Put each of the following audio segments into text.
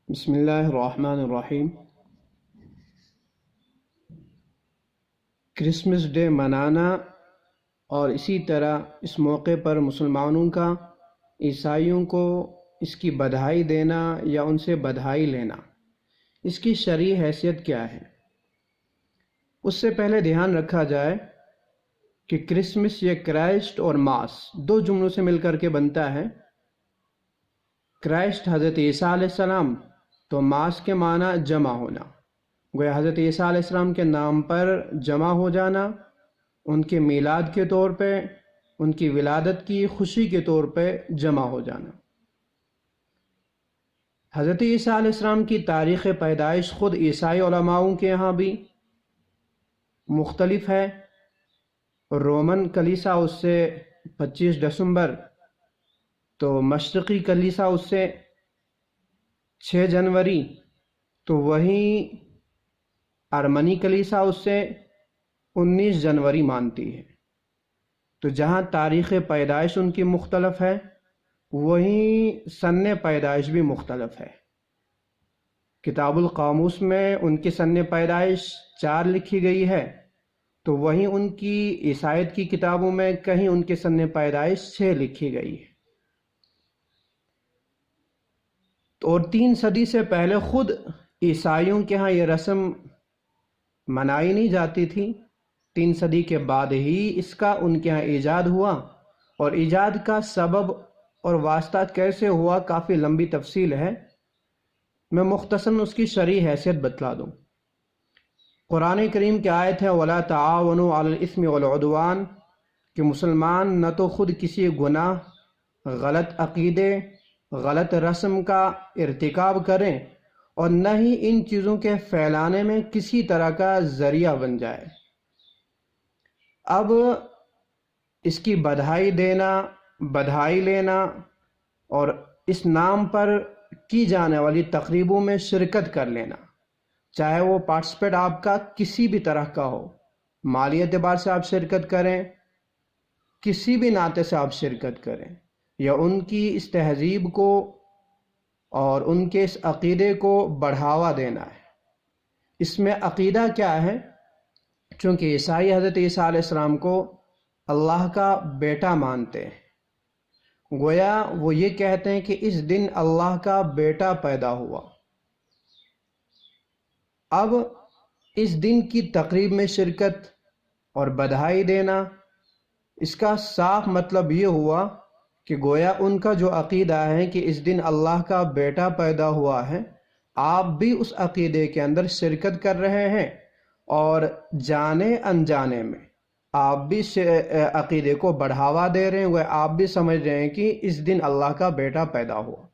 بسم اللہ الرحمن الرحیم۔ کرسمس ڈے منانا اور اسی طرح اس موقع پر مسلمانوں کا عیسائیوں کو اس کی بدھائی دینا یا ان سے بدھائی لینا، اس کی شرعی حیثیت کیا ہے؟ اس سے پہلے دھیان رکھا جائے کہ کرسمس یا کرائسٹ اور ماس دو جملوں سے مل کر کے بنتا ہے۔ کرائسٹ حضرت عیسیٰ علیہ السلام، تو ماس کے معنی جمع ہونا، گویا حضرت عیسیٰ علیہ السلام کے نام پر جمع ہو جانا، ان کے میلاد کے طور پہ، ان کی ولادت کی خوشی کے طور پہ جمع ہو جانا۔ حضرت عیسیٰ علیہ السلام کی تاریخ پیدائش خود عیسائی علماؤں کے یہاں بھی مختلف ہے۔ رومن کلیسا اس سے 25 دسمبر، تو مشرقی کلیسا اس سے 6 جنوری، تو وہیں ارمنی کلیسا اس سے 19 جنوری مانتی ہے۔ تو جہاں تاریخ پیدائش ان کی مختلف ہے، وہیں سن پیدائش بھی مختلف ہے۔ کتاب القاموس میں ان کی سن پیدائش 4 لکھی گئی ہے، تو وہیں ان کی عیسائیت کی کتابوں میں کہیں ان کی سن پیدائش 6 لکھی گئی ہے۔ اور 3 صدی سے پہلے خود عیسائیوں کے ہاں یہ رسم منائی نہیں جاتی تھی۔ 3 صدی کے بعد ہی اس کا ان کے ہاں ایجاد ہوا، اور ایجاد کا سبب اور واسطہ کیسے ہوا کافی لمبی تفصیل ہے، میں مختصراً اس کی شرعی حیثیت بتلا دوں۔ قرآن کریم کی آیت ہے وَلَا تَعَاوَنُوا عَلَى الْإِثْمِ وَالْعُدْوَانِ، کہ مسلمان نہ تو خود کسی گناہ، غلط عقیدے، غلط رسم کا ارتکاب کریں، اور نہ ہی ان چیزوں کے پھیلانے میں کسی طرح کا ذریعہ بن جائے۔ اب اس کی بدھائی دینا، بدھائی لینا، اور اس نام پر کی جانے والی تقریبوں میں شرکت کر لینا، چاہے وہ پارٹیسپیٹ آپ کا کسی بھی طرح کا ہو، مالی اعتبار سے آپ شرکت کریں، کسی بھی ناطے سے آپ شرکت کریں، یا ان کی اس تہذیب کو اور ان کے اس عقیدے کو بڑھاوا دینا ہے۔ اس میں عقیدہ کیا ہے؟ چونکہ عیسائی حضرت عیسیٰ علیہ السلام کو اللہ کا بیٹا مانتے ہیں، گویا وہ یہ کہتے ہیں کہ اس دن اللہ کا بیٹا پیدا ہوا۔ اب اس دن کی تقریب میں شرکت اور بدھائی دینا، اس کا صاف مطلب یہ ہوا کہ گویا ان کا جو عقیدہ ہے کہ اس دن اللہ کا بیٹا پیدا ہوا ہے، آپ بھی اس عقیدے کے اندر شرکت کر رہے ہیں، اور جانے انجانے میں آپ بھی عقیدے کو بڑھاوا دے رہے ہیں، وہ آپ بھی سمجھ رہے ہیں کہ اس دن اللہ کا بیٹا پیدا ہوا۔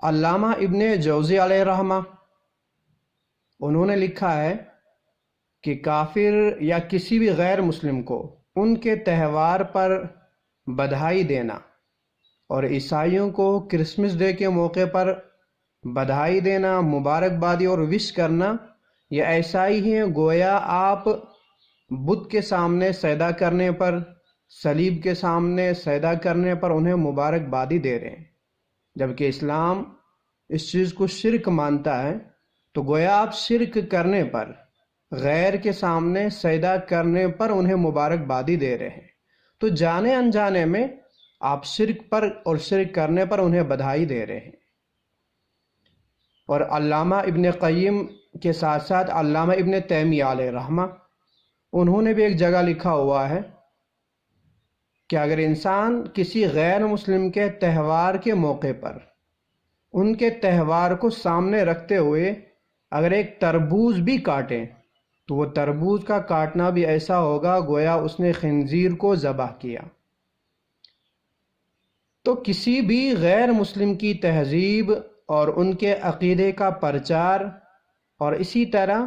علامہ ابن جوزی علیہ رحمہ، انہوں نے لکھا ہے کہ کافر یا کسی بھی غیر مسلم کو ان کے تہوار پر بدھائی دینا، اور عیسائیوں کو کرسمس ڈے کے موقع پر بدھائی دینا، مبارکبادی اور وش کرنا، یہ ایسا ہی ہے گویا آپ بت کے سامنے سجدہ کرنے پر، صلیب کے سامنے سجدہ کرنے پر انہیں مبارکبادی دے رہے ہیں، جبکہ اسلام اس چیز کو شرک مانتا ہے۔ تو گویا آپ شرک کرنے پر، غیر کے سامنے سجدہ کرنے پر انہیں مبارکبادی دے رہے ہیں، تو جانے انجانے میں آپ شرک پر اور شرک کرنے پر انہیں بدھائی دے رہے ہیں۔ اور علامہ ابن قیم کے ساتھ ساتھ علامہ ابن تیمیہ علیہ رحمہ، انہوں نے بھی ایک جگہ لکھا ہوا ہے کہ اگر انسان کسی غیر مسلم کے تہوار کے موقع پر ان کے تہوار کو سامنے رکھتے ہوئے اگر ایک تربوز بھی کاٹیں، تو وہ تربوز کا کاٹنا بھی ایسا ہوگا گویا اس نے خنزیر کو ذبح کیا۔ تو کسی بھی غیر مسلم کی تہذیب اور ان کے عقیدے کا پرچار، اور اسی طرح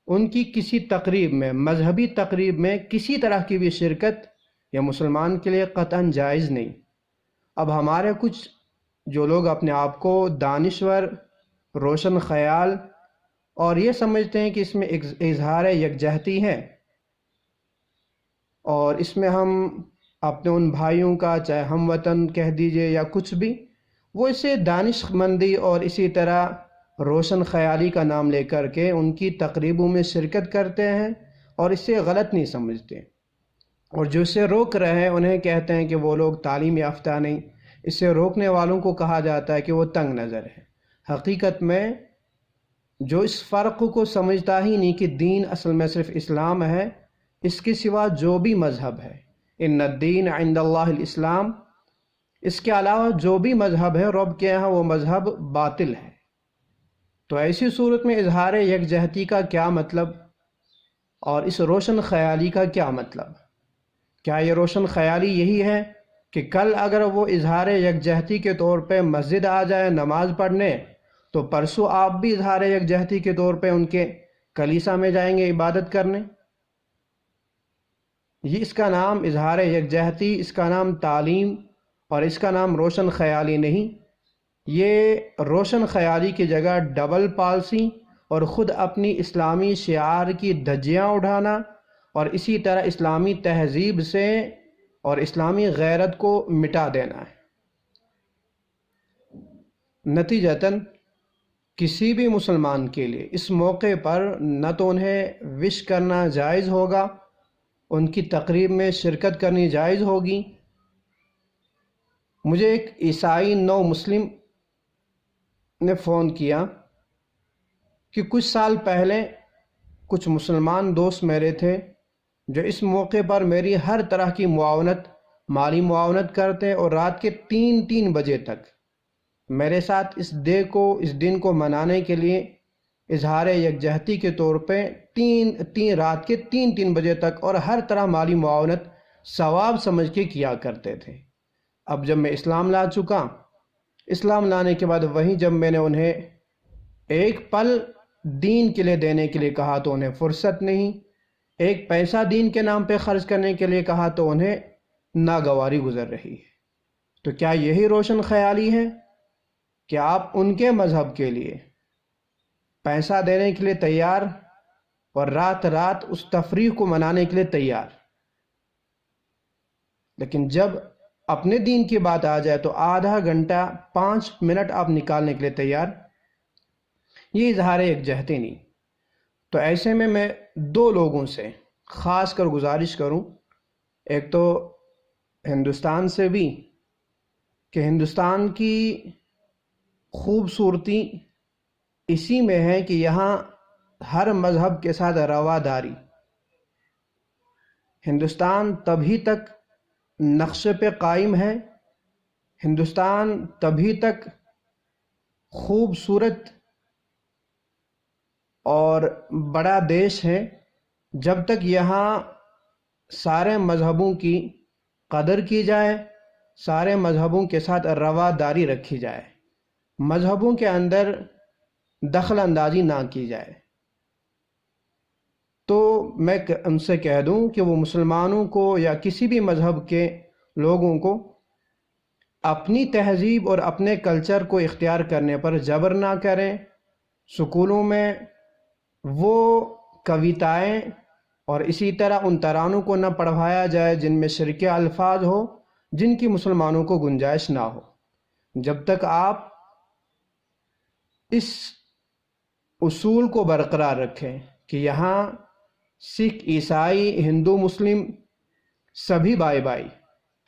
ان کی کسی تقریب میں، مذہبی تقریب میں کسی طرح کی بھی شرکت یہ مسلمان کے لیے قطعاً جائز نہیں۔ اب ہمارے کچھ جو لوگ اپنے آپ کو دانشور، روشن خیال اور یہ سمجھتے ہیں کہ اس میں اظہار یکجہتی ہے، اور اس میں ہم اپنے ان بھائیوں کا، چاہے ہم وطن کہہ دیجئے یا کچھ بھی، وہ اسے دانش مندی اور اسی طرح روشن خیالی کا نام لے کر کے ان کی تقریبوں میں شرکت کرتے ہیں اور اسے غلط نہیں سمجھتے، اور جو اسے روک رہے ہیں انہیں کہتے ہیں کہ وہ لوگ تعلیم یافتہ نہیں، اسے روکنے والوں کو کہا جاتا ہے کہ وہ تنگ نظر ہے۔ حقیقت میں جو اس فرق کو سمجھتا ہی نہیں کہ دین اصل میں صرف اسلام ہے، اس کے سوا جو بھی مذہب ہے، ان الدین عند اللہ الاسلام، اس کے علاوہ جو بھی مذہب ہے رب کے یہاں وہ مذہب باطل ہے۔ تو ایسی صورت میں اظہار یکجہتی کا کیا مطلب، اور اس روشن خیالی کا کیا مطلب؟ کیا یہ روشن خیالی یہی ہے کہ کل اگر وہ اظہار یکجہتی کے طور پہ مسجد آ جائے نماز پڑھنے، تو پرسوں آپ بھی اظہار یکجہتی کے طور پہ ان کے کلیسا میں جائیں گے عبادت کرنے؟ یہ اس کا نام اظہار یکجہتی، اس کا نام تعلیم اور اس کا نام روشن خیالی نہیں۔ یہ روشن خیالی کی جگہ ڈبل پالسی اور خود اپنی اسلامی شعار کی دھجیاں اڑانا اور اسی طرح اسلامی تہذیب سے اور اسلامی غیرت کو مٹا دینا ہے۔ نتیجتاً کسی بھی مسلمان کے لیے اس موقع پر نہ تو انہیں وش کرنا جائز ہوگا، ان کی تقریب میں شرکت کرنی جائز ہوگی۔ مجھے ایک عیسائی نو مسلم نے فون کیا کہ کچھ سال پہلے کچھ مسلمان دوست میرے تھے جو اس موقع پر میری ہر طرح کی معاونت، مالی معاونت کرتے اور رات کے 3 بجے تک میرے ساتھ اس دن کو منانے کے لیے اظہار یکجہتی کے طور پہ رات کے 3 بجے تک اور ہر طرح مالی معاونت ثواب سمجھ کے کیا کرتے تھے۔ اب جب میں اسلام لا چکا، اسلام لانے کے بعد وہیں جب میں نے انہیں ایک پل دین کے لیے دینے کے لیے کہا تو انہیں فرصت نہیں، ایک پیسہ دین کے نام پہ خرچ کرنے کے لیے کہا تو انہیں ناگواری گزر رہی ہے۔ تو کیا یہی روشن خیالی ہے کہ آپ ان کے مذہب کے لیے پیسہ دینے کے لیے تیار اور رات رات اس تفریح کو منانے کے لیے تیار، لیکن جب اپنے دین کی بات آ جائے تو آدھا گھنٹہ 5 منٹ آپ نکالنے کے لیے تیار؟ یہ اظہار یکجہتی نہیں۔ تو ایسے میں 2 لوگوں سے خاص کر گزارش کروں، ایک تو ہندوستان سے بھی، کہ ہندوستان کی خوبصورتی اسی میں ہے کہ یہاں ہر مذہب کے ساتھ رواداری۔ ہندوستان تبھی تک نقشے پہ قائم ہے، ہندوستان تبھی تک خوبصورت اور بڑا دیش ہے جب تک یہاں سارے مذہبوں کی قدر کی جائے، سارے مذہبوں کے ساتھ رواداری رکھی جائے، مذہبوں کے اندر دخل اندازی نہ کی جائے۔ تو میں ان سے کہہ دوں کہ وہ مسلمانوں کو یا کسی بھی مذہب کے لوگوں کو اپنی تہذیب اور اپنے کلچر کو اختیار کرنے پر جبر نہ کریں۔ سکولوں میں وہ کویتائیں اور اسی طرح ان ترانوں کو نہ پڑھوایا جائے جن میں شرکی الفاظ ہو، جن کی مسلمانوں کو گنجائش نہ ہو۔ جب تک آپ اس اصول کو برقرار رکھیں کہ یہاں سکھ، عیسائی، ہندو، مسلم سبھی بھائی بھائی،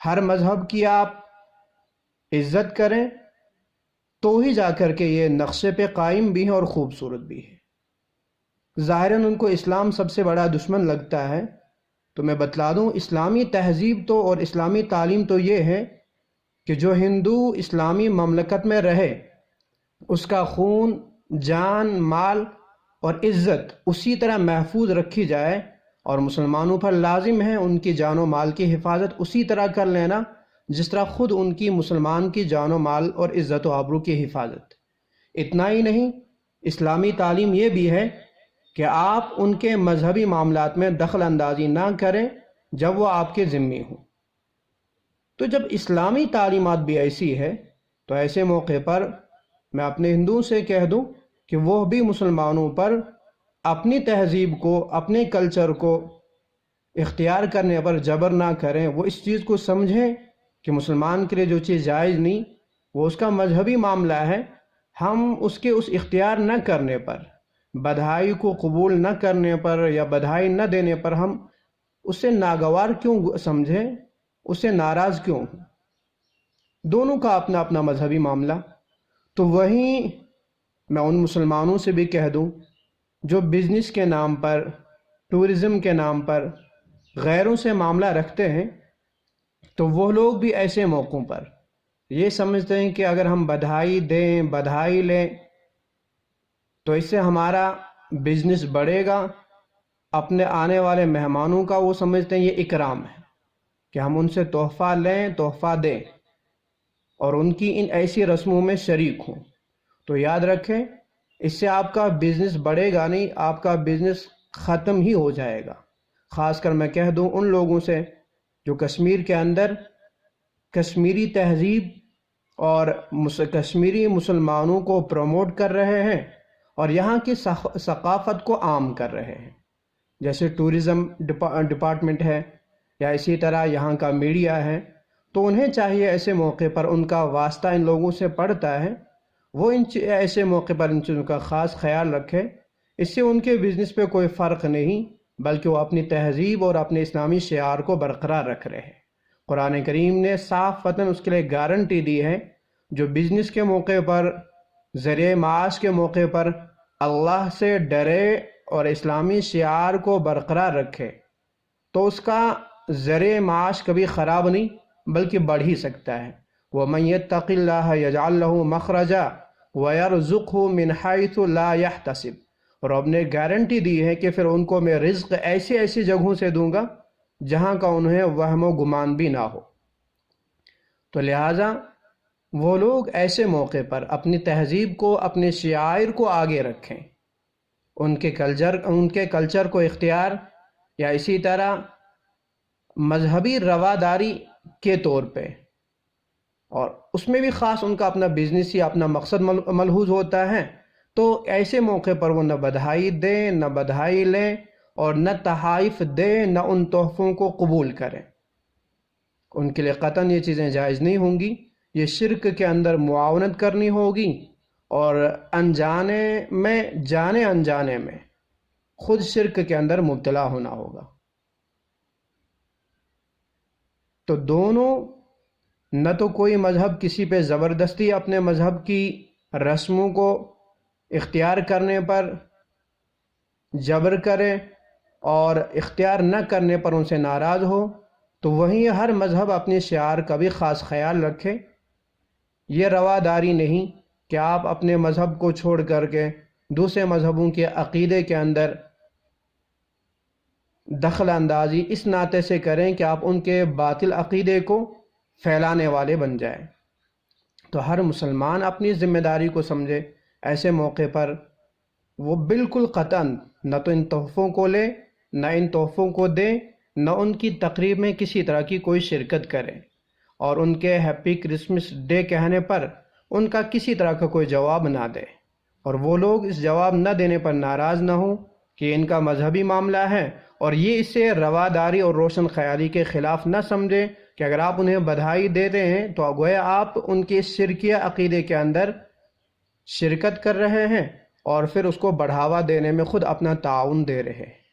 ہر مذہب کی آپ عزت کریں، تو ہی جا کر کے یہ نقشے پہ قائم بھی ہے اور خوبصورت بھی ہے۔ ظاہراً ان کو اسلام سب سے بڑا دشمن لگتا ہے، تو میں بتلا دوں اسلامی تہذیب تو اور اسلامی تعلیم تو یہ ہے کہ جو ہندو اسلامی مملکت میں رہے اس کا خون، جان، مال اور عزت اسی طرح محفوظ رکھی جائے، اور مسلمانوں پر لازم ہے ان کی جان و مال کی حفاظت اسی طرح کر لینا جس طرح خود ان کی مسلمان کی جان و مال اور عزت و آبرو کی حفاظت۔ اتنا ہی نہیں، اسلامی تعلیم یہ بھی ہے کہ آپ ان کے مذہبی معاملات میں دخل اندازی نہ کریں جب وہ آپ کے ذمہ ہوں۔ تو جب اسلامی تعلیمات بھی ایسی ہے تو ایسے موقع پر میں اپنے ہندوؤں سے کہہ دوں کہ وہ بھی مسلمانوں پر اپنی تہذیب کو، اپنے کلچر کو اختیار کرنے پر جبر نہ کریں، وہ اس چیز کو سمجھیں کہ مسلمان کے لیے جو چیز جائز نہیں وہ اس کا مذہبی معاملہ ہے، ہم اس کے اس اختیار نہ کرنے پر، بدہائی کو قبول نہ کرنے پر یا بدہائی نہ دینے پر ہم اسے ناگوار کیوں سمجھیں، اسے ناراض کیوں ہوں؟ دونوں کا اپنا اپنا مذہبی معاملہ۔ تو وہیں میں ان مسلمانوں سے بھی کہہ دوں جو بزنس کے نام پر، ٹورزم کے نام پر غیروں سے معاملہ رکھتے ہیں، تو وہ لوگ بھی ایسے موقعوں پر یہ سمجھتے ہیں کہ اگر ہم بدہائی دیں، بدہائی لیں تو اس سے ہمارا بزنس بڑھے گا، اپنے آنے والے مہمانوں کا وہ سمجھتے ہیں یہ اکرام ہے کہ ہم ان سے تحفہ لیں، تحفہ دیں اور ان کی ان ایسی رسموں میں شریک ہوں۔ تو یاد رکھیں، اس سے آپ کا بزنس بڑھے گا نہیں، آپ کا بزنس ختم ہی ہو جائے گا۔ خاص کر میں کہہ دوں ان لوگوں سے جو کشمیر کے اندر کشمیری تہذیب اور کشمیری مسلمانوں کو پروموٹ کر رہے ہیں اور یہاں کی ثقافت کو عام کر رہے ہیں، جیسے ٹورزم ڈپارٹمنٹ ہے یا اسی طرح یہاں کا میڈیا ہے، تو انہیں چاہیے ایسے موقع پر، ان کا واسطہ ان لوگوں سے پڑتا ہے، وہ ایسے موقع پر ان چیزوں کا خاص خیال رکھے۔ اس سے ان کے بزنس پہ کوئی فرق نہیں، بلکہ وہ اپنی تہذیب اور اپنے اسلامی شعار کو برقرار رکھ رہے ہیں۔ قرآن کریم نے صاف وطن اس کے لیے گارنٹی دی ہے، جو بزنس کے موقع پر، ذریعہ معاش کے موقع پر اللہ سے ڈرے اور اسلامی شعار کو برقرار رکھے تو اس کا ذریعہ معاش کبھی خراب نہیں بلکہ بڑھ ہی سکتا ہے۔ وَمَن يَتَّقِ اللَّهَ يَجْعَل لَّهُ مَخْرَجًا وَيَرْزُقْهُ مِنْ حَيْثُ لَا يَحْتَسِبُ، اور رب نے گارنٹی دی ہے کہ پھر ان کو میں رزق ایسی ایسی جگہوں سے دوں گا جہاں کا انہیں وہم و گمان بھی نہ ہو۔ تو لہٰذا وہ لوگ ایسے موقع پر اپنی تہذیب کو، اپنے شعائر کو آگے رکھیں، ان کے کلچر کو اختیار یا اسی طرح مذہبی رواداری کے طور پہ، اور اس میں بھی خاص ان کا اپنا بزنس یا اپنا مقصد ملحوظ ہوتا ہے، تو ایسے موقع پر وہ نہ بدہائی دیں، نہ بدہائی لیں اور نہ تحائف دیں، نہ ان تحفوں کو قبول کریں۔ ان کے لیے قطعاً یہ چیزیں جائز نہیں ہوں گی، یہ شرک کے اندر معاونت کرنی ہوگی اور انجانے میں، جانے انجانے میں خود شرک کے اندر مبتلا ہونا ہوگا۔ تو دونوں، نہ تو کوئی مذہب کسی پہ زبردستی اپنے مذہب کی رسموں کو اختیار کرنے پر جبر کرے اور اختیار نہ کرنے پر ان سے ناراض ہو، تو وہیں ہر مذہب اپنے شعار کا بھی خاص خیال رکھے۔ یہ رواداری نہیں کہ آپ اپنے مذہب کو چھوڑ کر کے دوسرے مذہبوں کے عقیدے کے اندر دخل اندازی اس ناطے سے کریں کہ آپ ان کے باطل عقیدے کو پھیلانے والے بن جائیں۔ تو ہر مسلمان اپنی ذمہ داری کو سمجھے، ایسے موقع پر وہ بالکل قطعاً نہ تو ان تحفوں کو لے، نہ ان تحفوں کو دے، نہ ان کی تقریب میں کسی طرح کی کوئی شرکت کرے، اور ان کے ہیپی کرسمس ڈے کہنے پر ان کا کسی طرح کا کوئی جواب نہ دے، اور وہ لوگ اس جواب نہ دینے پر ناراض نہ ہوں کہ ان کا مذہبی معاملہ ہے، اور یہ اسے رواداری اور روشن خیالی کے خلاف نہ سمجھے کہ اگر آپ انہیں بدہائی دیتے ہیں تو گویا آپ ان کے شرکیہ عقیدے کے اندر شرکت کر رہے ہیں اور پھر اس کو بڑھاوا دینے میں خود اپنا تعاون دے رہے ہیں۔